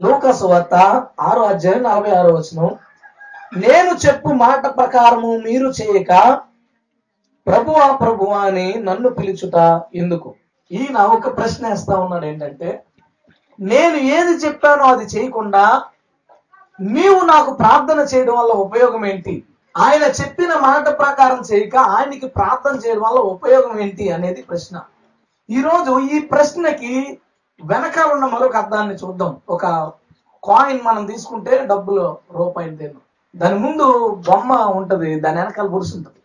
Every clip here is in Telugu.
లూకా సువార్త 6:46 నేను చెప్పు మాట ప్రకారము మీరు చేయక ప్రభువా ప్రభువా అని నన్ను పిలుచుట ఎందుకు? ఈయన ఒక ప్రశ్న వేస్తా ఉన్నాడు. ఏంటంటే, నేను ఏది చెప్పానో అది చేయకుండా నీవు నాకు ప్రార్థన చేయడం వల్ల ఉపయోగం ఏంటి? ఆయన చెప్పిన మాట ప్రకారం చేయక ఆయనకి ప్రార్థన చేయడం వల్ల ఉపయోగం ఏంటి అనేది ప్రశ్న. ఈరోజు ఈ ప్రశ్నకి వెనకాల ఉన్న మరొక అర్థాన్ని చూద్దాం. ఒక కాయిన్ మనం తీసుకుంటే డబ్బులు రూపాయి, దాని ముందు బొమ్మ ఉంటది, దాని వెనకాల బురుసు ఉంటుంది.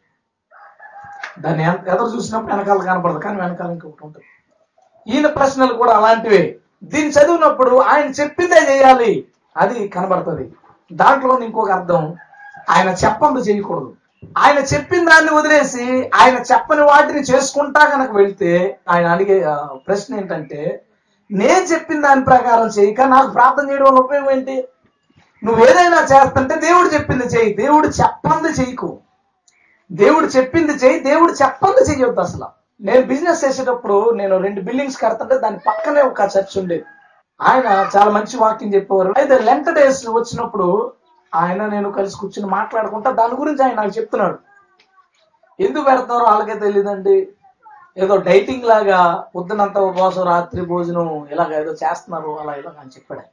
దాన్ని ఎదురు చూసినప్పుడు వెనకాల కనపడదు, కానీ వెనకాల ఇంకొకటి ఉంటుంది. ఈయన ప్రశ్నలు కూడా అలాంటివే. దీన్ని చదివినప్పుడు ఆయన చెప్పిందే చేయాలి, అది కనబడుతుంది. దాంట్లో ఇంకొక అర్థం, ఆయన చెప్పంది చేయకూడదు. ఆయన చెప్పిన దాన్ని వదిలేసి ఆయన చెప్పని వాటిని చేసుకుంటా కనుక వెళ్తే ఆయన అడిగే ప్రశ్న ఏంటంటే, నేను చెప్పిన దాని ప్రకారం చేయక నాకు ప్రార్థన చేయడం వల్ల ఉపయోగం ఏంటి? నువ్వు ఏదైనా చేస్తుంటే దేవుడు చెప్పింది చేయి, దేవుడు చెప్పంది చేయకు. దేవుడు చెప్పింది చేయి, దేవుడు చెప్పంది చెయ్యొద్దు. అసలు నేను బిజినెస్ చేసేటప్పుడు నేను 2 బిల్డింగ్స్ కడుతుంటే దాని పక్కనే ఒక చర్చ్ ఉండేది. ఆయన చాలా మంచి వాక్యం చెప్పేవారు. అయితే లెంట్ డేస్ వచ్చినప్పుడు ఆయన నేను కలిసి కూర్చుని మాట్లాడుకుంటా దాని గురించి ఆయన నాకు చెప్తున్నాడు. ఎందుకు పెడుతున్నారో వాళ్ళకే తెలియదండి, ఏదో డైటింగ్ లాగా పొద్దునంత ఉపవాసం రాత్రి భోజనం ఇలాగ ఏదో చేస్తున్నారు, అలా ఇలా అని చెప్పాడు.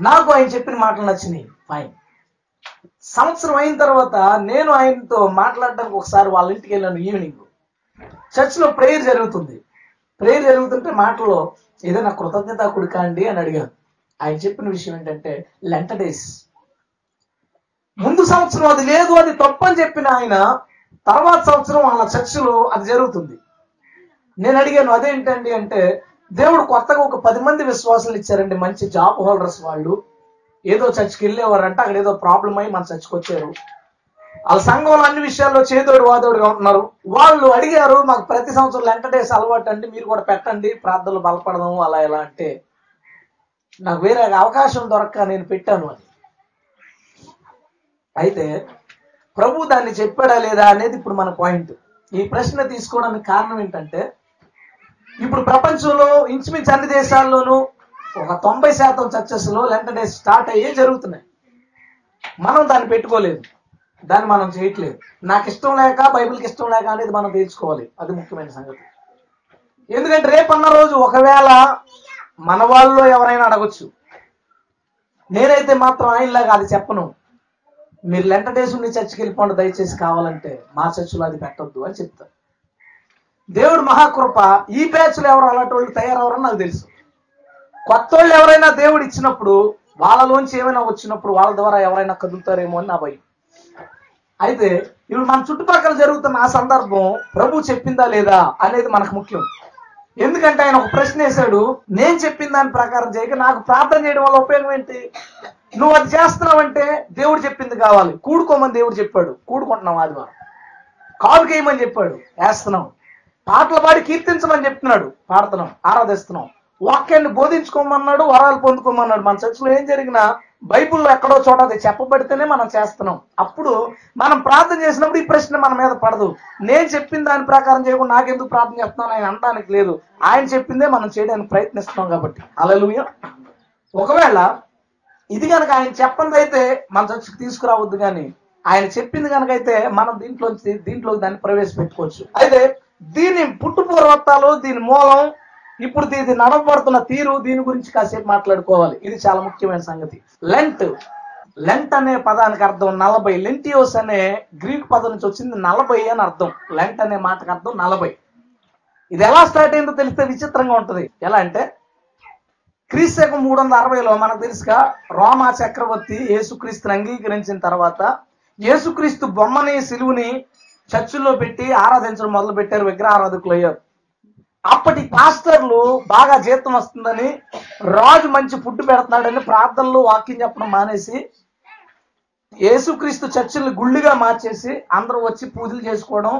నాకు ఆయన చెప్పిన మాటలు నచ్చినాయి, ఫైన్. సంవత్సరం అయిన తర్వాత నేను ఆయనతో మాట్లాడడానికి ఒకసారి వాళ్ళ ఇంటికి వెళ్ళాను. ఈవినింగ్ చర్చ్లో ప్రేయర్ జరుగుతుంది. ప్రేయర్ జరుగుతుంటే మాటలో ఏదైనా కృతజ్ఞత కుడికా అండి అని అడిగాను. ఆయన చెప్పిన విషయం ఏంటంటే, లెంట్ డేస్. ముందు సంవత్సరం అది లేదు, అది తప్పు అని చెప్పిన ఆయన తర్వాత సంవత్సరం వాళ్ళ చర్చిలో అది జరుగుతుంది. నేను అడిగాను అదేంటండి అంటే, దేవుడు కొత్తగా ఒక 10 మంది విశ్వాసాలు ఇచ్చారండి, మంచి జాబ్ హోల్డర్స్. వాళ్ళు ఏదో చర్చికి వెళ్ళేవారంట, అక్కడ ఏదో ప్రాబ్లం అయ్యి మన చర్చికి వచ్చారు. వాళ్ళ సంఘంలో అన్ని విషయాల్లో చేదోడు వాదోడుగా ఉంటున్నారు. వాళ్ళు అడిగారు, మాకు ప్రతి సంవత్సరం లెంట్ డేస్ అలవాటు అండి, మీరు కూడా పెట్టండి, ప్రార్థనలు బలపడదాము అలా ఎలా అంటే, నాకు వేరే అవకాశం దొరక్క నేను పెట్టాను అని. అయితే ప్రభు దాన్ని చెప్పాడా లేదా అనేది ఇప్పుడు మన పాయింట్. ఈ ప్రశ్న తీసుకోవడానికి కారణం ఏంటంటే, ఇప్పుడు ప్రపంచంలో ఇంచుమించు అన్ని దేశాల్లోనూ ఒక 90% చర్చెస్ లో లెంట్ డేస్ స్టార్ట్ అయ్యే జరుగుతున్నాయి. మనం దాన్ని పెట్టుకోలేదు, దాన్ని మనం చేయట్లేదు. నాకు ఇష్టం లేక, బైబిల్కి ఇష్టం లేక అనేది మనం తెలుసుకోవాలి, అది ముఖ్యమైన సంగతి. ఎందుకంటే రేపన్న రోజు ఒకవేళ మన వాళ్ళలో ఎవరైనా అడగొచ్చు. నేనైతే మాత్రం ఆయనలాగా అది చెప్పను, మీరు లెంట్ డేస్ ఉండి చర్చికి వెళ్ళిపోండి దయచేసి, కావాలంటే మా చర్చిలో అది పెట్టొద్దు అని చెప్తారు. దేవుడు మహాకృప, ఈ బ్యాచ్లో ఎవరు అలాంటి వాళ్ళు తయారవరని నాకు తెలుసు. కొత్త వాళ్ళు ఎవరైనా దేవుడు ఇచ్చినప్పుడు వాళ్ళలోంచి ఏమైనా వచ్చినప్పుడు వాళ్ళ ద్వారా ఎవరైనా కదులుతారేమో అని నా భయం. అయితే ఇప్పుడు మన చుట్టుపక్కల జరుగుతున్న ఆ సందర్భం ప్రభు చెప్పిందా లేదా అనేది మనకు ముఖ్యం. ఎందుకంటే ఆయన ఒక ప్రశ్న వేశాడు, నేను చెప్పిన దాని ప్రకారం చేయక నాకు ప్రార్థన చేయడం వల్ల ఉపయోగం ఏంటి? నువ్వు అది చేస్తున్నావంటే దేవుడు చెప్పింది కావాలి. కూడుకోమని దేవుడు చెప్పాడు, కూడుకుంటున్నాం. ఆదివారం కాలు కేయమని చెప్పాడు, వేస్తున్నాం. పాటలు పాడి కీర్తించమని చెప్తున్నాడు, పాడుతున్నాం, ఆరాధిస్తున్నాం. వాక్యాన్ని బోధించుకోమన్నాడు, వరాలు పొందుకోమన్నాడు. మన చర్చిలో ఏం జరిగినా బైబిల్లో ఎక్కడో చోట అది చెప్పబడితేనే మనం చేస్తున్నాం. అప్పుడు మనం ప్రార్థన చేసినప్పుడు ఈ ప్రశ్న మన మీద పడదు. నేను చెప్పిన దాని ప్రకారం చేయకుండా నాకెందుకు ప్రార్థన చేస్తున్నాను ఆయన అనడానికి లేదు. ఆయన చెప్పిందే మనం చేయడానికి ప్రయత్నిస్తున్నాం కాబట్టి. హల్లెలూయా. ఒకవేళ ఇది కనుక ఆయన చెప్పంది అయితే మన చర్చికి తీసుకురావద్దు, కానీ ఆయన చెప్పింది కనుకైతే మనం దీంట్లో దాన్ని ప్రవేశపెట్టుకోవచ్చు. అయితే దీని పుట్టుపూర్వత్తాలు, దీని మూలం, ఇప్పుడు ఇది నడవబడుతున్న తీరు, దీని గురించి కాసేపు మాట్లాడుకోవాలి. ఇది చాలా ముఖ్యమైన సంగతి. లెంట్ అనే పదానికి అర్థం 40. లెంటియోస్ అనే గ్రీక్ పదం నుంచి వచ్చింది 40 అని అర్థం. లెంట్ అనే మాటకు అర్థం 40. ఇది ఎలా స్టార్ట్ అయిందో తెలిస్తే విచిత్రంగా ఉంటుంది. ఎలా అంటే, క్రీస్తు 360లో మనకు తెలుసుగా, రోమా చక్రవర్తి యేసుక్రీస్తుని అంగీకరించిన తర్వాత యేసుక్రీస్తు బొమ్మని, సిలువుని చర్చిల్లో పెట్టి ఆరాధించడం మొదలు పెట్టారు, విగ్రహారాధకులు అయ్యారు. అప్పటి పాస్టర్లు బాగా జీతం వస్తుందని, రాజు మంచి ఫుడ్ పెడుతున్నాడని ప్రార్థనలు, వాక్యం చెప్పడం మానేసి యేసుక్రీస్తు చర్చిల్ని గుళ్ళుగా మార్చేసి అందరూ వచ్చి పూజలు చేసుకోవడం,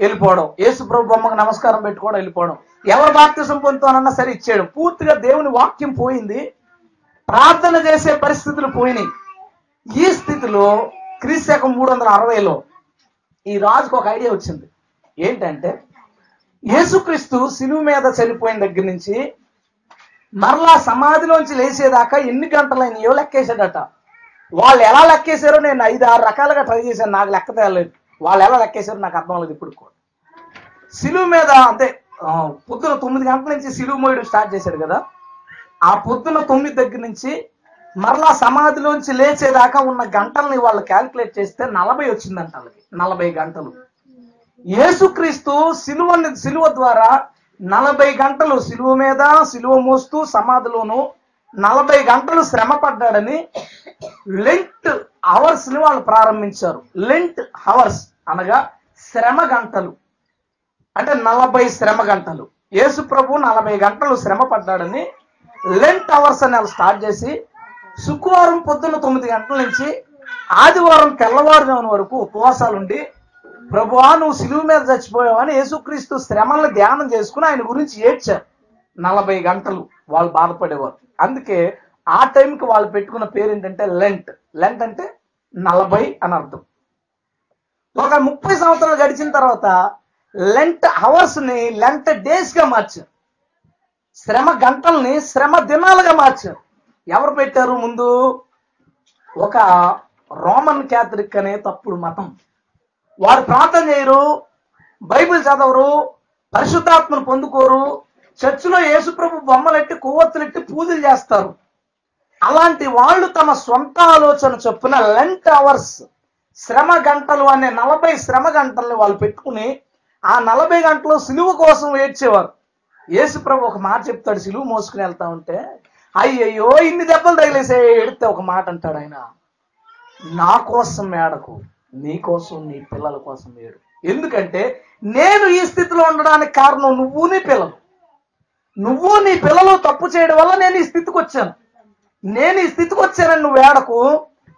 వెళ్ళిపోవడం, యేసు ప్రభు బొమ్మకు నమస్కారం పెట్టుకోవడం, వెళ్ళిపోవడం. ఎవరు బాప్తిసం పొందుతానన్నా సరే ఇచ్చేయడం. పూర్తిగా దేవుని వాక్యం పోయింది, ప్రార్థన చేసే పరిస్థితులు పోయినాయి. ఈ స్థితిలో క్రీస్తు 360లో ఈ రాజుకు ఒక ఐడియా వచ్చింది. ఏంటంటే, యేసుక్రీస్తు సిలువ మీద చనిపోయిన దగ్గర నుంచి మరలా సమాధిలోంచి లేచేదాకా ఎన్ని గంటలైనయో లెక్కేసాడట. వాళ్ళు ఎలా లెక్కేశారో నేను 5-6 రకాలుగా ట్రై చేశాను, నాకు లెక్క తేలేదు. వాళ్ళు ఎలా లెక్కేశారో నాకు అర్థం లేదు ఇప్పుడు కూడా. సిలువ మీద అంటే పొద్దున 9 గంటల నుంచి సిలువ మోయడం స్టార్ట్ చేశాడు కదా, ఆ పొద్దున 9 దగ్గర నుంచి మరలా సమాధిలోంచి లేచేదాకా ఉన్న గంటల్ని వాళ్ళు క్యాల్కులేట్ చేస్తే 40 వచ్చిందంట వాళ్ళకి. 40 గంటలు. యేసుక్రీస్తు సిలువ ద్వారా 40 గంటలు సిలువ మీద సిలువ మోస్తూ సమాధిలోను 40 గంటలు శ్రమ పడ్డాడని లెంట్ అవర్స్ ని వాళ్ళు ప్రారంభించారు. లెంట్ అవర్స్ అనగా శ్రమ గంటలు, అంటే 40 శ్రమ గంటలు. యేసు ప్రభు 40 గంటలు శ్రమ పడ్డాడని లెంట్ అవర్స్ అని వాళ్ళు స్టార్ట్ చేసి శుక్రవారం పొద్దున్న 9 గంటల నుంచి ఆదివారం తెల్లవారుజామున వరకు ఉపవాసాలుండి, ప్రభువా నువ్వు సిలువ మీద చచ్చిపోయావని యేసుక్రీస్తు శ్రమలను ధ్యానం చేసుకుని ఆయన గురించి ఏడ్చారు. 40 గంటలు వాళ్ళు బాధపడేవారు. అందుకే ఆ టైంకి వాళ్ళు పెట్టుకున్న పేరు ఏంటంటే లెంట్. లెంట్ అంటే 40 అని అర్థం. ఒక 30 సంవత్సరాలు గడిచిన తర్వాత లెంట్ అవర్స్ ని లెంట్ డేస్ గా మార్చారు. శ్రమ గంటల్ని శ్రమ దినాలుగా మార్చారు. ఎవరు పెట్టారు ముందు? ఒక రోమన్ క్యాథలిక్ అనే తప్పుడు మతం. వారు ప్రార్థన చేయరు, బైబిల్ చదవరు, పరిశుద్ధాత్మను పొందుకోరు, చర్చిలో యేసుప్రభు బొమ్మలెట్టి కొవ్వొత్తులెట్టి పూజలు చేస్తారు. అలాంటి వాళ్ళు తమ సొంత ఆలోచన చొప్పున లెంట్ అవర్స్ శ్రమ గంటలు అనే 40 శ్రమ గంటల్ని వాళ్ళు పెట్టుకుని ఆ 40 గంటలు సిలువ కోసం ఏడ్చేవారు. యేసుప్రభు ఒక మాట చెప్తాడు, సిలువ మోసుకుని వెళ్తా ఉంటే, అయ్యయ్యో ఇన్ని దెబ్బలు తగిలేసే ఎడితే ఒక మాట అంటాడు ఆయన, నా కోసం ఏడకు, నీ కోసం నీ పిల్లల కోసం ఏడు. ఎందుకంటే నేను ఈ స్థితిలో ఉండడానికి కారణం నువ్వు నీ పిల్లలు. నువ్వు నీ పిల్లలు తప్పు చేయడం వల్ల నేను ఈ స్థితికి వచ్చాను. నేను ఈ స్థితికి వచ్చానని నువ్వు ఏడకు,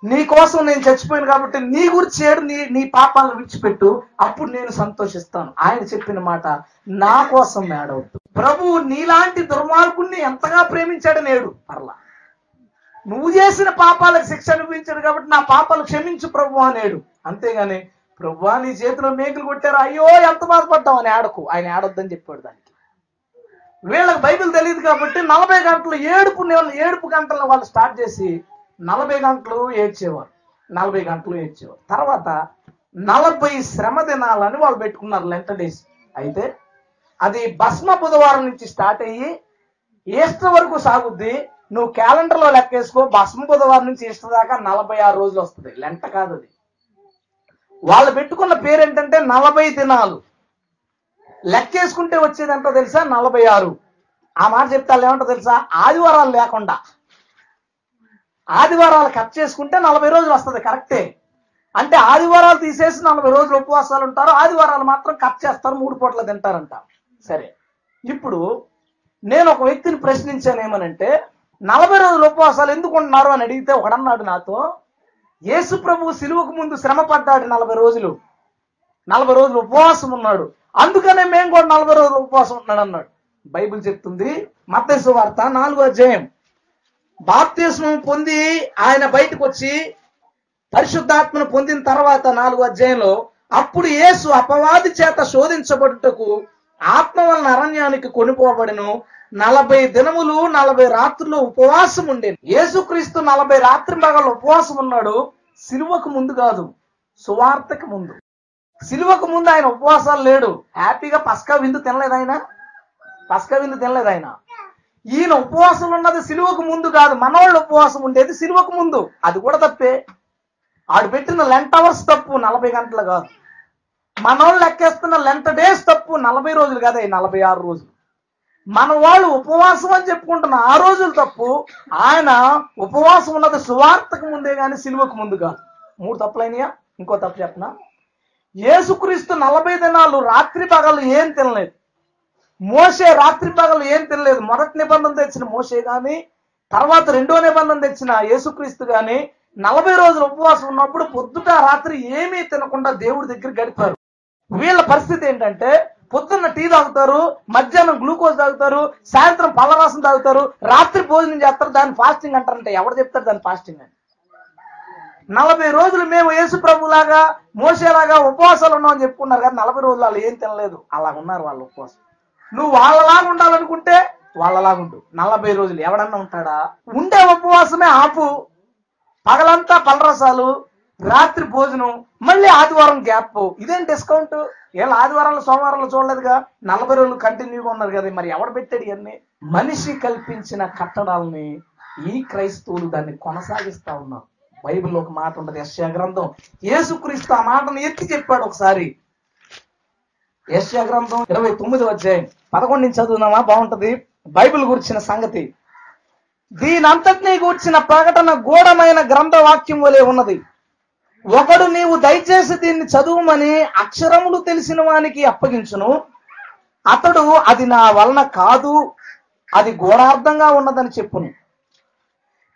నీ కోసం నేను చచ్చిపోయాను కాబట్టి నీ గురించి ఏడు, నీ పాపాలను విడిచిపెట్టు, అప్పుడు నేను సంతోషిస్తాను. ఆయన చెప్పిన మాట, నా కోసం ఏడవద్దు. ప్రభువు నీలాంటి దుర్మార్గుణ్ణి ఎంతగా ప్రేమించాడని ఏడు. పర్లా నువ్వు చేసిన పాపాలకు శిక్ష అనుభవించాడు కాబట్టి నా పాపాలు క్షమించు ప్రభు అనేడు. అంతేగాని ప్రభువా నీ చేతిలో మేకులు కొట్టారు, అయ్యో ఎంత బాధపడ్డావు అని ఏడకు. ఆయన ఏడొద్దని చెప్పాడు. దానికి వీళ్ళకి బైబిల్ తెలియదు కాబట్టి 40 గంటలు ఏడుపు గంటలను వాళ్ళు స్టార్ట్ చేసి 40 గంటలు ఏడ్చేవారు. 40 గంటలు ఏడ్చేవారు. తర్వాత 40 శ్రమ దినాలని వాళ్ళు పెట్టుకున్నారు, లెంట్ డేస్. అయితే అది భస్మ బుధవారం నుంచి స్టార్ట్ అయ్యి ఈస్టర్ వరకు సాగుద్ది. నువ్వు క్యాలెండర్లో లెక్కేసుకో, భస్మ బుధవారం నుంచి ఈస్టర్ దాకా 46 రోజులు వస్తుంది. లెంట కాదు అది. వాళ్ళు పెట్టుకున్న పేరు ఏంటంటే 40 దినాలు. లెక్కేసుకుంటే వచ్చేది ఎంతో తెలుసా? 46. ఆ మాట చెప్తే వాళ్ళు ఏమంటో తెలుసా? ఆదివారాలు లేకుండా ఆదివారాలు కట్ చేసుకుంటే 40 రోజులు వస్తుంది. కరెక్టే. అంటే ఆదివారాలు తీసేసి 40 రోజులు ఉపవాసాలు ఉంటారు, ఆదివారాలు మాత్రం కట్ చేస్తారు, 3 పూటలు తింటారంట. సరే, ఇప్పుడు నేను ఒక వ్యక్తిని ప్రశ్నించాను, ఏమనంటే 40 రోజులు ఉపవాసాలు ఎందుకు ఉంటున్నారు అని అడిగితే ఒకడన్నాడు నాతో, యేసు ప్రభు సిలువకు ముందు శ్రమ పడ్డాడు 40 రోజులు, 40 రోజులు ఉపవాసం ఉన్నాడు, అందుకనే మేము కూడా 40 రోజులు ఉపవాసం ఉంటున్నాడు అన్నాడు. బైబిల్ చెప్తుంది, మత్తయి సువార్త 4వ అధ్యాయం, బాప్తిస్మం పొంది ఆయన బయటకు వచ్చి పరిశుద్ధాత్మను పొందిన తర్వాత 4వ అధ్యాయంలో, అప్పుడు యేసు అపవాది చేత శోధించబడుటకు ఆత్మ వలన అరణ్యానికి కొనిపోబడెను. 40 దినములు 40 రాత్రులు ఉపవాసం ఉండేది. యేసుక్రీస్తు 40 రాత్రి పగలు ఉపవాసం ఉన్నాడు. సిలువకు ముందు కాదు, సువార్తకు ముందు. సిలువకు ముందు ఆయన ఉపవాసాలు లేడు. హ్యాపీగా పస్కా విందు తినలేదు ఆయన. పస్కా విందు తినలేదు ఆయన. ఈయన ఉపవాసం ఉన్నది సిలువకు ముందు కాదు, మనవాళ్ళు ఉపవాసం ఉండేది సిలువకు ముందు. అది కూడా తప్పే. ఆడు పెట్టిన లెంట్ అవర్స్ తప్పు, 40 గంటలు కాదు. మనవాళ్ళు లెక్కేస్తున్న లెంట్ డేస్ తప్పు, 40 రోజులు కాదు, 46 రోజులు. మన వాళ్ళు ఉపవాసం అని చెప్పుకుంటున్న ఆ రోజులు తప్పు. ఆయన ఉపవాసం ఉన్నది సువార్తకు ముందే కానీ సిలువకు ముందు కాదు. 3 తప్పులైనయా? ఇంకో తప్పు చెప్పనా? యేసుక్రీస్తు 40 దినాలు రాత్రి పగలు ఏం తినలేదు. మోషే రాత్రి పగలు ఏం తినలేదు. మొదటి నిబంధన తెచ్చిన మోషే గాని, తర్వాత 2వ నిబంధన తెచ్చిన యేసుక్రీస్తు గాని 40 రోజులు ఉపవాసం ఉన్నప్పుడు పొద్దుట రాత్రి ఏమీ తినకుండా దేవుడి దగ్గర గడిపారు. వీళ్ళ పరిస్థితి ఏంటంటే, పొద్దున్న టీ తాగుతారు, మధ్యాహ్నం గ్లూకోజ్ తాగుతారు, సాయంత్రం పళ్ళరసం తాగుతారు, రాత్రి భోజనం చేస్తారు. దాన్ని ఫాస్టింగ్ అంటారంటే ఎవరు చెప్తారు దాన్ని ఫాస్టింగ్ అని? 40 రోజులు మేము యేసు ప్రభులాగా మోసేలాగా ఉపవాసాలు ఉన్నామని చెప్పుకున్నారు కానీ 40 రోజులు వాళ్ళు ఏం తినలేదు. అలా ఉన్నారు వాళ్ళ ఉపవాసం. నువ్వు వాళ్ళలాగా ఉండాలనుకుంటే వాళ్ళలాగుండు. 40 రోజులు ఎవడన్నా ఉంటాడా? ఉండే ఉపవాసమే ఆపు. పగలంతా పలరసాలు, రాత్రి భోజనం, మళ్ళీ ఆదివారం గ్యాప్. ఇదేం డిస్కౌంట్? వీళ్ళు ఆదివారాలు సోమవారాలు చూడలేదుగా, 40 రోజులు కంటిన్యూగా ఉన్నారు కదా. మరి ఎవడు పెట్టాడు ఇవన్నీ? మనిషి కల్పించిన కట్టడాలని ఈ క్రైస్తవులు దాన్ని కొనసాగిస్తా ఉన్నారు. బైబిల్లో ఒక మాట ఉంటుంది, యెషయా గ్రంథం. యేసుక్రీస్తు ఆ మాటను ఎత్తి చెప్పాడు ఒకసారి. యెషయా గ్రంథం 29వ అధ్యాయం 11 నుంచి చదువుదామా? బాగుంటది బైబిల్ గురించిన సంగతి. దీనంతటినీ గూర్చిన ప్రకటన గూఢమైన గ్రంథ వాక్యం వలె ఉన్నది. ఒకడు నీవు దయచేసి దీన్ని చదువుమని అక్షరములు తెలిసిన వానికి అప్పగించును. అతడు అది నా వలన కాదు, అది గూఢార్థంగా ఉన్నదని చెప్పును.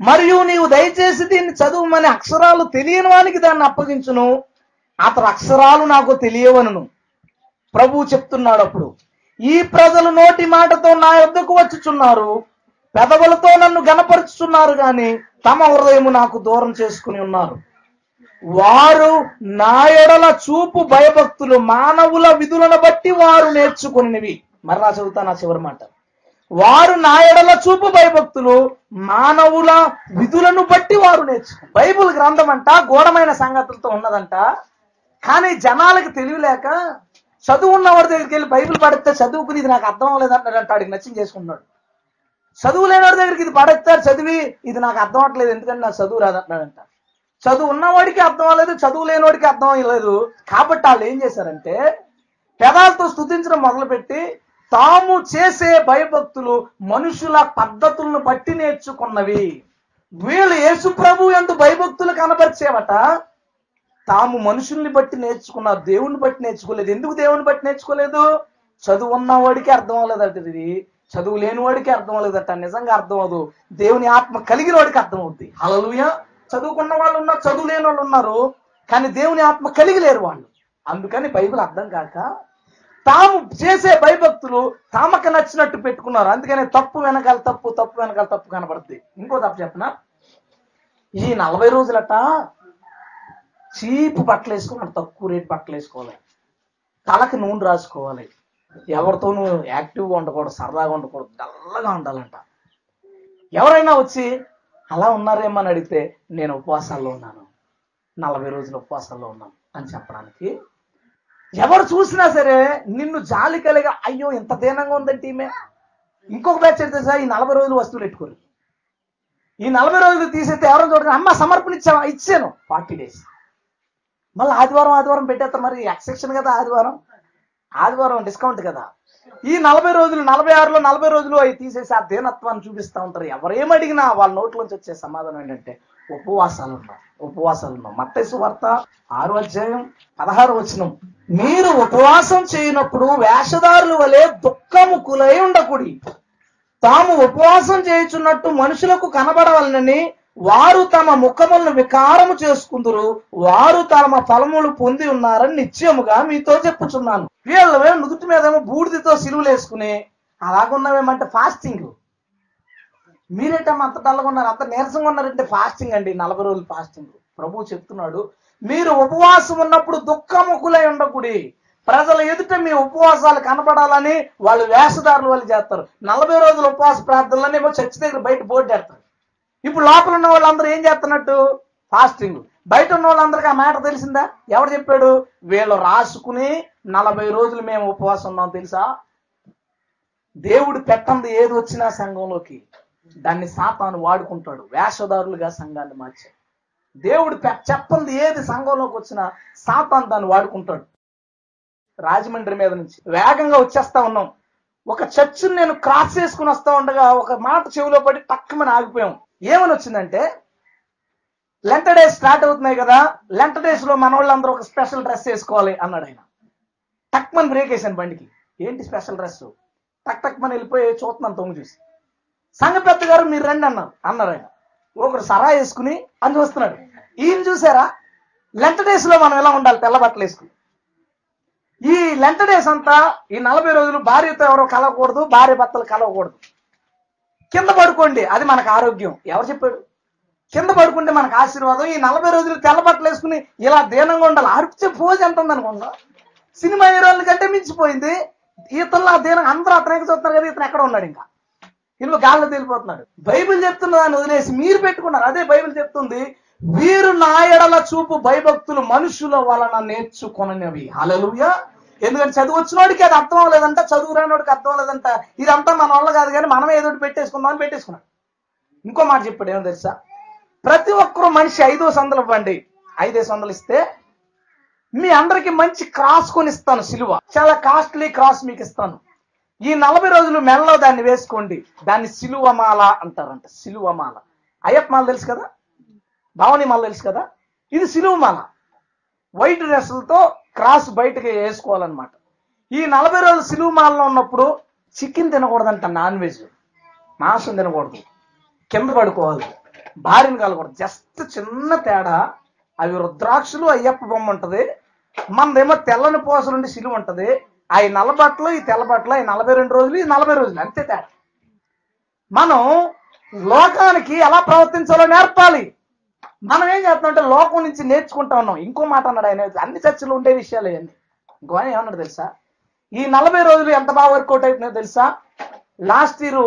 మరియు నీవు దయచేసి దీన్ని చదువుమని అక్షరాలు తెలియని వానికి దాన్ని అప్పగించును. అతడు అక్షరాలు నాకు తెలియవనును. ప్రభువు చెప్తున్నాడు అప్పుడు, ఈ ప్రజలు నోటి మాటతో నా యొద్దకు వచ్చుచున్నారు, పెదవులతో నన్ను గణపరుచుచున్నారు గాని తమ హృదయము నాకు దూరం చేసుకుని ఉన్నారు. వారు నా ఎడల చూపు భయభక్తులు మానవుల విధులను బట్టి వారు నేర్చుకునివి. మరలా చదువుతాను ఆ చివరి మాట. వారు నా ఎడల చూపు భయభక్తులు మానవుల విధులను బట్టి వారు నేర్చుకుని. బైబిల్ గ్రంథం అంట ఘోరమైన సంగతులతో ఉన్నదంట. కానీ జనాలకు తెలియలేక చదువు ఉన్నవాడి దగ్గరికి వెళ్ళి బైబిల్ పడితే చదువుకుని ఇది నాకు అర్థం అవ్వలేదంటాడంట. వాడికి నచ్చింది చేసుకుంటున్నాడు. చదువు లేనివాడి దగ్గరికి ఇది పడేస్తారు చదివి, ఇది నాకు అర్థం అవ్వట్లేదు ఎందుకంటే నాకు చదువు రాదంటాడంట. చదువు ఉన్నవాడికి అర్థం అవ్వలేదు, చదువు లేనివాడికి అర్థం అవ్వలేదు. కాబట్టి వాళ్ళు ఏం చేశారంటే పెదాలతో స్తుతించడం మొదలుపెట్టి తాము చేసే భయభక్తులు మనుషుల పద్ధతులను బట్టి నేర్చుకున్నవి. వీళ్ళు యేసు ప్రభు యందు భయభక్తులు కనబరిచేవట, తాము మనుషుల్ని బట్టి నేర్చుకున్నారు, దేవుణ్ణి బట్టి నేర్చుకోలేదు. ఎందుకు దేవుని బట్టి నేర్చుకోలేదు? చదువు ఉన్నవాడికి అర్థం అవ్వలేదట, ఇది చదువు లేని వాడికి అర్థం అవ్వలేదట. నిజంగా అర్థం అవ్వదు, దేవుని ఆత్మ కలిగిన వాడికి అర్థం అవుద్ది. హల్లెలూయా. చదువుకున్న వాళ్ళు ఉన్నారు, చదువు లేని వాళ్ళు ఉన్నారు, కానీ దేవుని ఆత్మ కలిగి లేరు వాళ్ళు. అందుకని బైబిల్ అర్థం కాక తాము చేసే భయభక్తులు తామకు నచ్చినట్టు పెట్టుకున్నారు. అందుకని తప్పు వెనకాల తప్పు, తప్పు వెనకాల తప్పు కనబడుతుంది. ఇంకో తప్పు చెప్పనా, ఈ 40 రోజులట చీపు బట్టలు వేసుకోవాలి, తక్కువ రేటు బట్టలు వేసుకోవాలి, తలకి నూనె రాసుకోవాలి, ఎవరితోనూ యాక్టివ్గా ఉండకూడదు, సరదాగా ఉండకూడదు, డల్లగా ఉండాలంట. ఎవరైనా వచ్చి అలా ఉన్నారేమో అని అడిగితే నేను ఉపవాసాల్లో ఉన్నాను, 40 రోజులు ఉపవాసాల్లో ఉన్నాను అని చెప్పడానికి ఎవరు చూసినా సరే నిన్ను జాలి కలిగా అయ్యో ఇంత దీనంగా ఉందంటే ఈమె. ఇంకొక బ్యాచ్ అయితే సార్ ఈ 40 రోజులు వస్తువులు పెట్టుకోరు. ఈ 40 రోజులు తీసేస్తే ఎవరైనా చూడగా అమ్మ సమర్పణ ఇచ్చాను 40 days. మళ్ళీ ఆదివారం పెట్టేస్తారు. మరి ఎక్సెప్షన్ కదా ఆదివారం డిస్కౌంట్ కదా. ఈ 40 రోజులు 46లో 40 రోజులు అవి తీసేసి ఆ దీనత్వాన్ని చూపిస్తూ ఉంటారు. ఎవరేమడిగినా వాళ్ళ నోట్లోంచి వచ్చే సమాధానం ఏంటంటే ఉపవాసాలు ఉన్నాం. మత్తయి సువార్త 6వ అధ్యాయం 16వ వచనం, మీరు ఉపవాసం చేయనప్పుడు వేషధారుల వలె దుఃఖముఖులై ఉండకుడి, తాము ఉపవాసం చేయుచున్నట్టు మనుషులకు కనబడవలనని వారు తమ ముఖములను వికారము చేసుకుందురు, వారు తమ ఫలములు పొంది ఉన్నారని నిశ్చయముగా మీతో చెప్పుచున్నాను. వీళ్ళవే నుదుటి మీదేమో బూడిదితో సిలువలు వేసుకుని అలాగున్నవేమంటే ఫాస్టింగ్. మీరేటమ్మా అంత డల్గా ఉన్నారు, అంత నీరసంగా ఉన్నారంటే ఫాస్టింగ్ అండి, 40 రోజులు ఫాస్టింగ్. ప్రభువు చెప్తున్నాడు, మీరు ఉపవాసం ఉన్నప్పుడు దుఃఖముఖులై ఉండకుడి. ప్రజల ఎదుట మీ ఉపవాసాలు కనబడాలని వాళ్ళు వేషధారుల వల్ల చేస్తారు. 40 రోజుల ఉపవాస ప్రార్థనలని ఏమో చర్చి దగ్గర బయట బోర్డు పెడతారు. ఇప్పుడు లోపల ఉన్న వాళ్ళందరూ ఏం చేస్తున్నట్టు? ఫాస్టింగ్. బయట ఉన్న వాళ్ళందరికీ ఆ మాట తెలిసిందా? ఎవరు చెప్పాడు? వీళ్ళు రాసుకుని 40 రోజులు మేము ఉపవాసం ఉన్నాం తెలుసా. దేవుడు పెట్టంది ఏది వచ్చినా సంఘంలోకి దాన్ని సాతాను వాడుకుంటాడు, వేషధారులుగా సంఘాన్ని మార్చాడు. దేవుడు చెప్పంది ఏది సంఘంలోకి వచ్చినా సాతాను దాన్ని వాడుకుంటాడు. రాజమండ్రి మీద నుంచి వేగంగా వచ్చేస్తా ఉన్నాం. ఒక చర్చిని నేను క్రాస్ చేసుకుని వస్తా ఉండగా ఒక మాట చెవిలో పడి టక్కుమని ఆగిపోయాం. ఏమని వచ్చిందంటే, లెంట డేస్ స్టార్ట్ అవుతున్నాయి కదా, లెంట డేస్ లో మన వాళ్ళందరూ ఒక స్పెషల్ డ్రెస్ వేసుకోవాలి అన్నాడు ఆయన. టక్మని బ్రేక్ వేసాను బండికి. ఏంటి స్పెషల్ డ్రెస్? టక్మని వెళ్ళిపోయి చూస్తున్నాను తొంగి చూసి. సంఘ పెద్ద గారు మీరు రండి అన్నారు ఆయన. ఒకడు సరా వేసుకుని అని చూస్తున్నాడు. ఈయన చూసారా, లెంట డేస్ లో మనం ఎలా ఉండాలి, తెల్ల బట్టలు వేసుకుని. ఈ లెంట డేస్ అంతా ఈ 40 రోజులు భార్యతో ఎవరో కలవకూడదు, భార్య భర్తలు కలవకూడదు, కింద పడుకోండి అది మనకు ఆరోగ్యం. ఎవరు చెప్పాడు? కింద పడుకుంటే మనకు ఆశీర్వాదం. ఈ 40 రోజులు తెల్ల బట్టలు వేసుకుని ఇలా దీనంగా ఉండాలి. అరిపిచ్చే పోజ్ ఎంత ఉందనుకోండి, సినిమా హీరోల కంటే మించిపోయింది. ఇతను ఆ దీనం అందరూ అతనికి చూస్తున్నారు కదా, ఇతను ఎక్కడ ఉన్నాడు ఇంకా. ఇల్లు గాల్లో తేలిపోతున్నాడు. బైబిల్ చెప్తున్న దాన్ని వదిలేసి మీరు పెట్టుకున్నారు. అదే బైబిల్ చెప్తుంది, వీరు నా ఎడల చూపు భయభక్తులు మనుషుల వలన నేర్చుకొననివి. హల్లెలూయా. ఎందుకంటే చదువు వచ్చినోడికి అది అర్థం అవ్వలేదంట, చదువు రానోడికి అర్థం అవ్వలేదంట. ఇదంతా మన వల్ల కాదు కానీ మనమే ఏదో పెట్టేసుకుందాం అని పెట్టేసుకున్నాడు. ఇంకో మాట చెప్పాడు, ఏమో తెలుసా? ప్రతి ఒక్కరూ మనిషి 500 ఇవ్వండి, 500 ఇస్తే మీ అందరికి మంచి క్రాస్ కొని ఇస్తాను, సిలువ, చాలా కాస్ట్లీ క్రాస్ మీకు ఇస్తాను. ఈ 40 రోజులు మెల్లో దాన్ని వేసుకోండి, దాన్ని సిలువమాల అంటారంట. సిలువమాల. అయ్యప్ప మాల తెలుసు కదా, భావని మాల తెలుసు కదా, ఇది సిలువమాల. వైట్ డ్రెస్సులతో క్రాస్ బయటకి వేసుకోవాలన్నమాట. ఈ 40 రోజులు సిలువమాలలో ఉన్నప్పుడు చికెన్ తినకూడదంట, నాన్ వెజ్, మాంసం తినకూడదు, కింద పడుకోవాలి, భార్యను కలకూడదు. జస్ట్ చిన్న తేడా, అవి రుద్రాక్షలు, అయ్యప్ప బొమ్మ ఉంటది, మనదేమో తెల్లని పూసల నుండి సిలువ ఉంటది. అవి నల్ల బట్టలు, ఈ తెల్ల బట్టలు, అవి 42 రోజులు, ఈ 40 రోజులు, అంతే తేడా. మనం లోకానికి ఎలా ప్రవర్తించాలో నేర్పాలి. మనం ఏం చేస్తామంటే లోకం నుంచి నేర్చుకుంటా ఉన్నాం. ఇంకో మాట అన్నాడు ఆయన, అన్ని చర్చలు ఉండే విషయాలు ఇవన్నీ. ఇంకో ఆయన ఏమన్నాడు తెలుసా? ఈ 40 రోజులు ఎంత బాగా వర్కౌట్ అవుతుందో తెలుసా? లాస్ట్ ఇయర్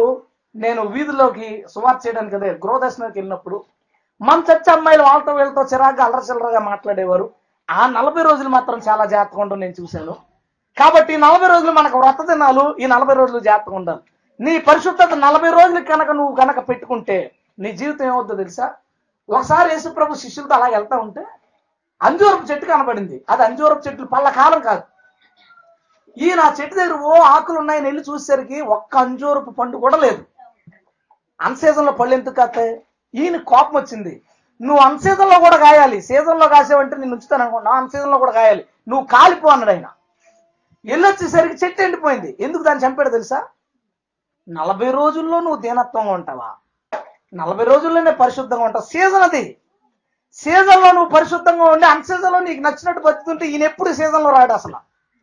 నేను వీధిలోకి సువార్త చేయడానికి అదే గృహదర్శనానికి వెళ్ళినప్పుడు మన చర్చ అమ్మాయిలు వాళ్ళతో వీళ్ళతో చిరాగ్గా అల్లరచిల్లరగా మాట్లాడేవారు. ఆ 40 రోజులు మాత్రం చాలా జాగ్రత్తగా ఉండడం నేను చూశాను. కాబట్టి 40 రోజులు మనకు వ్రత దినాలు, ఈ 40 రోజులు జాగ్రత్తగా ఉండాలి. నీ పరిశుద్ధత 40 రోజులు కనుక నువ్వు కనుక పెట్టుకుంటే నీ జీవితం ఏమవుతుందో తెలుసా? ఒకసారి యేసుప్రభు శిష్యులతో అలా వెళ్తా ఉంటే అంజూరపు చెట్టు కనబడింది. అది అంజూరపు చెట్లు పళ్ళ కాలం కాదు. ఈయన ఆ చెట్టు దగ్గర ఓ ఆకులు ఉన్నాయని వెళ్ళి చూసేసరికి ఒక్క అంజూరపు పండు కూడా లేదు. అన్సీజన్లో పళ్ళు ఎందుకు కాస్తాయి? ఈయన కోపం వచ్చింది. నువ్వు అన్సీజన్లో కూడా కాయాలి, సీజన్లో కాసేవంటే నేను ఉంచుతాను అనుకున్నా, అన్సీజన్లో కూడా కాయాలి, నువ్వు కాలిపో అన్నాడు ఆయన. వెళ్ళొచ్చేసరికి చెట్టు ఎండిపోయింది. ఎందుకు దాన్ని చంపాడు తెలుసా? 40 రోజుల్లో నువ్వు దీనత్వంగా ఉంటావా? 40 రోజుల్లోనే పరిశుద్ధంగా ఉంటావు. సీజన్ అది. సీజన్లో నువ్వు పరిశుద్ధంగా ఉండి అన్సీజన్లో నీకు నచ్చినట్టు బతుకుతుంటే ఈయన ఎప్పుడు సీజన్లో రాడు,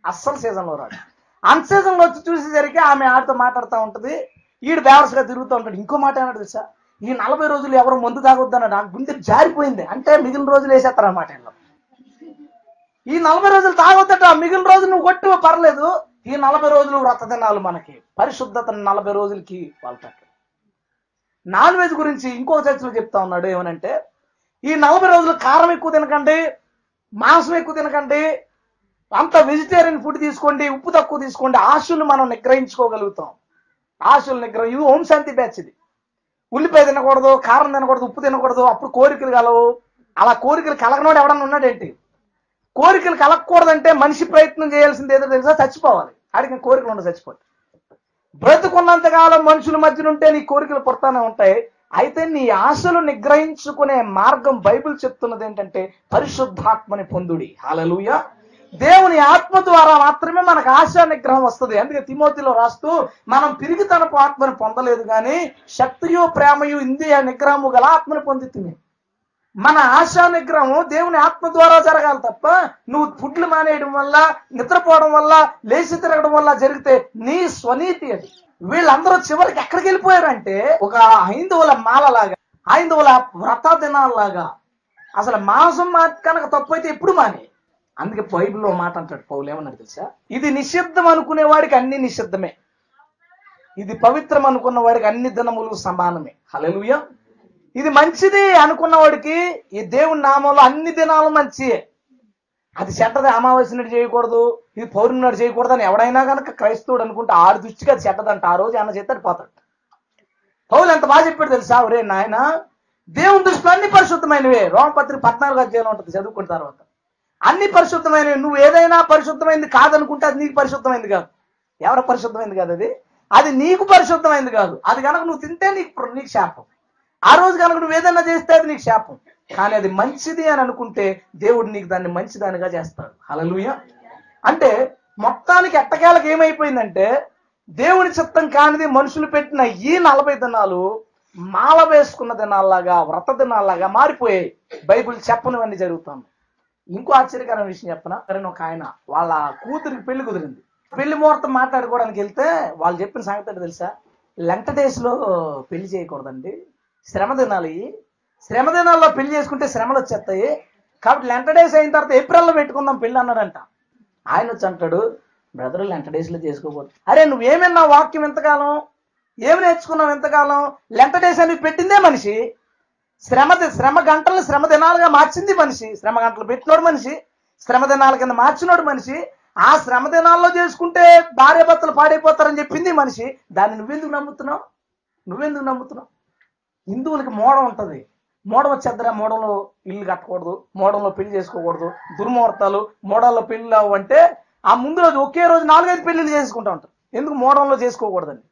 అస్సలు సీజన్లో రాడు. అన్సీజన్లో వచ్చి చూసేసరికి ఆమె ఆడితో మాట్లాడుతూ ఉంటుంది, ఈడు బ్యావర్స్గా తిరుగుతూ ఉంటాడు. ఇంకో మాట ఏమన్నాడు తెలుసా? ఈ 40 రోజులు ఎవరు మందు తాగొద్దు అన్నాడు. నాకు గుండె జారిపోయింది. అంటే మిగిలిన రోజులు వేసేస్తారు అన్నమాట. ఈ 40 రోజులు తాగొద్దట, మిగిలిన రోజులు నువ్వు కొట్టు పర్లేదు, ఈ 40 రోజులు వ్రత దినాలు మనకి పరిశుద్ధతను 40 రోజులకి వాళ్ళకి. నాన్ వెజ్ గురించి ఇంకో చర్చలో చెప్తా ఉన్నాడు. ఏమనంటే ఈ 40 రోజులు కారం ఎక్కువ తినకండి, మాంసం ఎక్కువ తినకండి, అంత వెజిటేరియన్ ఫుడ్ తీసుకోండి, ఉప్పు తక్కువ తీసుకోండి, ఆశలు మనం నిగ్రహించుకోగలుగుతాం. ఆశలు నిగ్రహం, ఇది ఓం శాంతి బ్యాచ్. ఇది ఉల్లిపాయ తినకూడదు, కారం తినకూడదు, ఉప్పు తినకూడదు, అప్పుడు కోరికలు కలవు. అలా కోరికలు కలగనోడు ఎవడన్నా ఉన్నాడేంటి? కోరికలు కలగకూడదంటే మనిషి ప్రయత్నం చేయాల్సింది ఏదో తెలుసా? చచ్చిపోవాలి. ఆడికి కోరికలు ఉండదు, చచ్చిపోవాలి. బ్రతుకున్నంతకాలం మనుషుల మధ్యన ఉంటే నీ కోరికలు పుడతానే ఉంటాయి. అయితే నీ ఆశలు నిగ్రహించుకునే మార్గం బైబిల్ చెప్తున్నది ఏంటంటే పరిశుద్ధాత్మని పొందుడి. హల్లెలూయా. దేవుని ఆత్మ ద్వారా మాత్రమే మనకు ఆశా నిగ్రహం వస్తుంది. అందుకే తిమోతిలో రాస్తూ మనం పిరిగితనపు ఆత్మని పొందలేదు కానీ శక్తియు ప్రేమయు ఇంద్రియ నిగ్రహము గల ఆత్మని పొందుతుంది. మన ఆశా నిగ్రహం దేవుని ఆత్మ ద్వారా జరగాలి తప్ప నువ్వు ఫుడ్లు మానేయడం వల్ల, నిద్రపోవడం వల్ల, లేచి తిరగడం వల్ల జరిగితే నీ స్వనీతి అది. వీళ్ళందరూ చివరికి ఎక్కడికి వెళ్ళిపోయారంటే ఒక హైందవుల మాలలాగా, హైందవుల వ్రత దినాలలాగా. అసలు మాంసం కనుక తప్పు అయితే ఎప్పుడు మానే. అందుకే బైబిల్లో మాట అంటాడు పౌలు, ఏమన్నాడు తెలుసా? ఇది నిషిద్ధం అనుకునే వాడికి అన్ని నిషిద్ధమే, ఇది పవిత్రం అనుకున్న వాడికి అన్ని దినములు సమానమే. హల్లెలూయా. ఇది మంచిది అనుకున్న వాడికి ఈ దేవుని నామంలో అన్ని దినాలు మంచియే. అది చెడ్డది, అమావాస్య నాడు చేయకూడదు, ఇది పౌర్ణమి నాడు చేయకూడదు అని ఎవడైనా కనుక క్రైస్తవుడు అనుకుంటే ఆరు దృష్టికి అది చెడ్డదంట. ఆ రోజు అన్న చేస్తాడు పోతాడు. పౌలు ఎంత బాగా చెప్పాడు తెలుసా? ఒరే నాయన, దేవుని దృష్టిలో అన్ని పరిశుద్ధమైనవే. రోమపత్రిక 14వ అధ్యాయంలో ఉంటుంది, చదువుకున్న తర్వాత. అన్ని పరిశుద్ధమైనవి. నువ్వు ఏదైనా పరిశుద్ధమైంది కాదనుకుంటే అది నీకు పరిశుద్ధమైంది కాదు. ఎవరు పరిశుద్ధమైంది కాదు, అది నీకు పరిశుద్ధమైంది కాదు. అది కనుక నువ్వు తింటే నీకు శాపం. ఆ రోజు కనుక నువ్వు ఏదైనా చేస్తే అది నీకు శాపం. కానీ అది మంచిది అని అనుకుంటే దేవుడు నీకు దాన్ని మంచిదానిగా చేస్తాడు. హల్లెలూయా. అంటే మొత్తానికి ఎట్టకేలకు ఏమైపోయిందంటే దేవుని చిత్తం కానిది మనుషులు పెట్టిన ఈ 40 దినాలు మాల వేసుకున్న దినాల్లాగా, వ్రత దినాల్లాగా మారిపోయాయి. బైబిల్ చెప్పనివన్నీ జరుగుతుంది. ఇంకో ఆశ్చర్యకరమైన విషయం చెప్పనా? ఒక ఆయన వాళ్ళ కూతురికి పెళ్లి కుదిరింది. పెళ్లి ముహూర్తం మాట్లాడుకోవడానికి వెళ్తే వాళ్ళు చెప్పిన సంగతి తెలుసా? లెంట డేస్ లో పెళ్లి చేయకూడదండి, శ్రమ దినాలు. శ్రమ దినాల్లో పెళ్లి చేసుకుంటే శ్రమలు వచ్చేస్తాయి, కాబట్టి లెంట డేస్ అయిన తర్వాత ఏప్రిల్లో పెట్టుకుందాం పెళ్లి అన్నాడంట. ఆయన వచ్చి అంటాడు, బ్రదర్ లెంట డేస్ లో చేసుకోకూడదు. అరే నువ్వేమన్నా వాక్యం ఎంతకాలం? ఏమి నేర్చుకున్నాం ఇంతకాలం? లెంట డేస్ అని పెట్టిందే మనిషి. శ్రమ గంటలు శ్రమ దినాలుగా మార్చింది మనిషి. శ్రమ గంటలు పెట్టినోడు మనిషి, శ్రమ దినాల కింద మార్చినోడు మనిషి. ఆ శ్రమ దినాల్లో చేసుకుంటే భార్యాభర్తలు పాడైపోతారని చెప్పింది మనిషి. దాన్ని నువ్వెందుకు నమ్ముతున్నావు? హిందువులకి మోడం ఉంటుంది. మోడం వచ్చేద్దరా, మోడంలో ఇల్లు కట్టకూడదు, మోడంలో పెళ్లి చేసుకోకూడదు, దుర్ముహూర్తాలు, మోడాల్లో పెళ్లి అంటే ఆ ముందు రోజు ఒకే రోజు 4-5 పెళ్లిళ్ళు చేసుకుంటా ఉంటారు. ఎందుకు? మోడంలో చేసుకోకూడదని.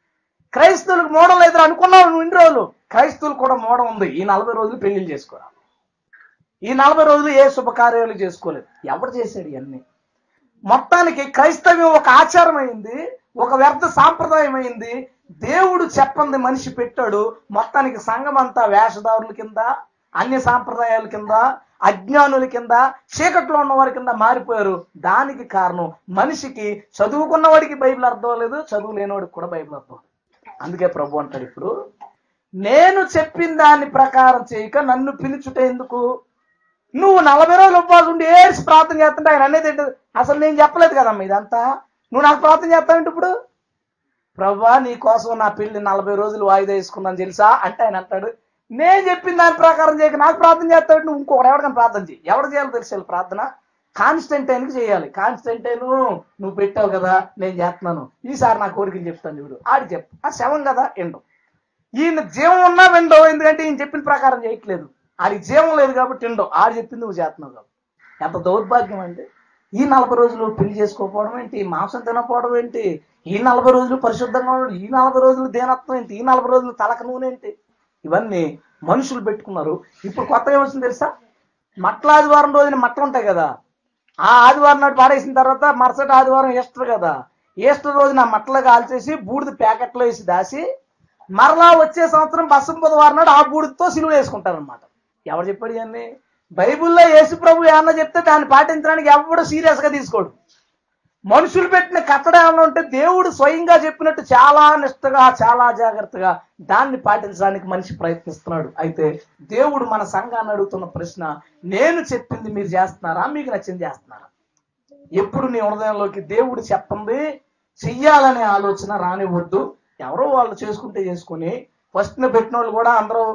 క్రైస్తవులకు మోడం లేదు అనుకున్నావు నువ్వు ఇన్ని రోజులు. క్రైస్తవులు కూడా మోడం ఉంది. ఈ 40 రోజులు పెళ్లిళ్ళు చేసుకోరా, ఈ 40 రోజులు ఏ శుభకార్యాలు చేసుకోలేదు. ఎవరు చేశాడు ఇవన్నీ? మొత్తానికి క్రైస్తవ్యం ఒక ఆచారం అయింది, ఒక వ్యర్థ సాంప్రదాయం అయింది. దేవుడు చెప్పంది మనిషి పెట్టాడు. మొత్తానికి సంఘం అంతా వేషధారుల కింద, అన్య సాంప్రదాయాల కింద, అజ్ఞానుల కింద, చీకట్లో ఉన్న వారి కింద మారిపోయారు. దానికి కారణం మనిషికి చదువుకున్న వాడికి బైబిల్ అర్థం లేదు, చదువు లేనివాడికి కూడా బైబిల్ అర్థం. అందుకే ప్రభు అంటాడు, ఇప్పుడు నేను చెప్పిన దాని ప్రకారం చేయక నన్ను పిలుచుట ఎందుకు? నువ్వు 40 రోజులు ఉపవాసం ఉండి ఏడ్చి ప్రార్థన చేస్తుంటే ఆయన అనేది ఏంటి? అసలు నేను చెప్పలేదు కదమ్మా ఇదంతా, నువ్వు నాకు ప్రార్థన చేస్తావంటే ఇప్పుడు ప్రభువా నీ కోసం నా పెళ్లి 40 రోజులు వాయిదా వేసుకున్నాను తెలుసా అంటే ఆయన అంటాడు, నేను చెప్పిన దాని ప్రకారం చేయక నాకు ప్రార్థన చేస్తావు, నువ్వు ఇంకొకటి ఎవరికైనా ప్రార్థన చేయి. ఎవరు చేయాలో తెలిసి ప్రార్థన? కాన్స్టంటైన్కి చేయాలి. కాన్స్టంటైన్ నువ్వు పెట్టావు కదా, నేను చేస్తున్నాను, ఈసారి నా కోరికలు చెప్తాను చూడు, ఆడి చెప్పు. ఆ శవం కదా ఎండు. ఈయన జీవం ఉన్నా విండో, ఎందుకంటే ఈయన చెప్పిన ప్రకారం చేయట్లేదు. ఆడికి జీవం లేదు కాబట్టి ఎండో, ఆడు చెప్పింది నువ్వు చేస్తున్నావు కాబట్టి. ఎంత దౌర్భాగ్యం అంటే ఈ 40 రోజులు పెళ్లి చేసుకోకపోవడం ఏంటి, మాంసం తినకపోవడం ఏంటి, ఈ 40 రోజులు పరిశుద్ధంగా ఉండడం, ఈ 40 రోజులు దేనత్వం ఏంటి, ఈ 40 రోజులు తలక నూనె ఏంటి, ఇవన్నీ మనుషులు పెట్టుకున్నారు. ఇప్పుడు కొత్తగా ఏమొచ్చింది తెలుసా? మట్ల ఆదివారం రోజున మట్టలు ఉంటాయి కదా, ఆ ఆదివారం నాడు పారేసిన తర్వాత మరుసటి ఆదివారం ఈస్టర్ కదా, ఈస్టర్ రోజున మట్టలు కాల్చేసి బూడిద ప్యాకెట్లో వేసి దాసి మరలా వచ్చే సంవత్సరం బసం బుధవారం నాడు ఆ బూడిదతో సిలువ వేసుకుంటారు అనమాట. ఎవరు చెప్పాడు ఇవన్నీ? బైబిల్లో యేసు ప్రభు ఏమన్నా చెప్తే దాన్ని పాటించడానికి ఎవడు సీరియస్ గా తీసుకోడు. మనుషులు పెట్టిన కట్టడ ఏమన్నా ఉంటే దేవుడు స్వయంగా చెప్పినట్టు చాలా నిష్ఠగా, చాలా జాగ్రత్తగా దాన్ని పాటించడానికి మనిషి ప్రయత్నిస్తున్నాడు. అయితే దేవుడు మన సంఘాన్ని అడుగుతున్న ప్రశ్న, నేను చెప్పింది మీరు చేస్తున్నారా, మీకు నచ్చింది చేస్తున్నారా? ఎప్పుడు నీ హృదయంలోకి దేవుడు చెప్పింది చెయ్యాలనే ఆలోచన రానివ్వద్దు. ఎవరో వాళ్ళు చేసుకుంటే చేసుకుని, ఫస్ట్ పెట్టిన వాళ్ళు కూడా అందరూ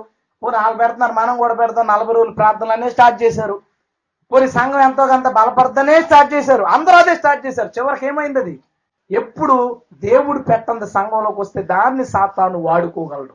వాళ్ళు పెడుతున్నారు, మనం కూడా పెడతాం, 40 రోజులు ప్రార్థనలు అనే స్టార్ట్ చేశారు. పోనీ సంఘం ఎంతో కొంత బలపడదనే స్టార్ట్ చేశారు, అందరూ అదే స్టార్ట్ చేశారు. చివరికి ఏమైంది? అది ఎప్పుడు దేవుడు పెట్టంది సంఘంలోకి వస్తే దాన్ని సాతాను వాడుకోగలడు.